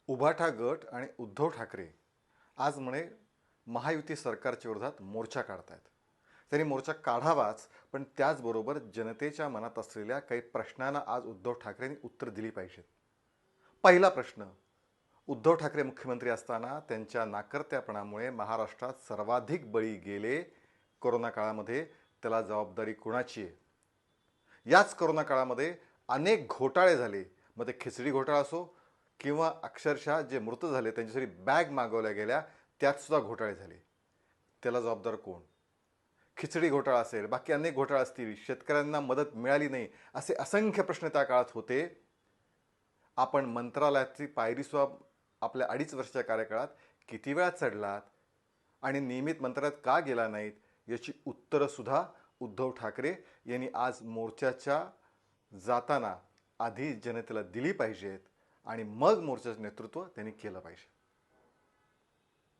उभाटा गट आणि उद्धव ठाकरे आज म्हणे महायुती सरकारच्या विरोधात मोर्चा काढतायत. त्यांनी मोर्चा काढावाच, पण त्याचबरोबर जनतेच्या मनात असलेल्या काही प्रश्नांना आज उद्धव ठाकरेंनी उत्तर दिली पाहिजेत. पहिला प्रश्न, उद्धव ठाकरे मुख्यमंत्री असताना त्यांच्या नाकर्त्यापणामुळे महाराष्ट्रात सर्वाधिक बळी गेले कोरोना काळामध्ये. त्याला जबाबदारी कुणाची आहे? याच कोरोना काळामध्ये अनेक घोटाळे झाले, मग ते खिचडी घोटाळा असो किंवा अक्षरशः जे मृत झाले त्यांच्यासाठी बॅग मागवल्या गेल्या, त्यात सुद्धा घोटाळे झाले. त्याला जबाबदार कोण? खिचडी घोटाळा असेल, बाकी अनेक घोटाळे असतील, शेतकऱ्यांना मदत मिळाली नाही, असे असंख्य प्रश्न त्या काळात होते. आपण मंत्रालयाची पायरीसुद्धा आपल्या 2.5 वर्षाच्या कार्यकाळात किती वेळा चढलात आणि नियमित मंत्रालयात का गेला नाहीत, याची उत्तरंसुद्धा उद्धव ठाकरे यांनी आज मोर्चाच्या जाताना आधी जनतेला दिली पाहिजेत आणि मग मोर्चाचं नेतृत्व त्यांनी केलं पाहिजे.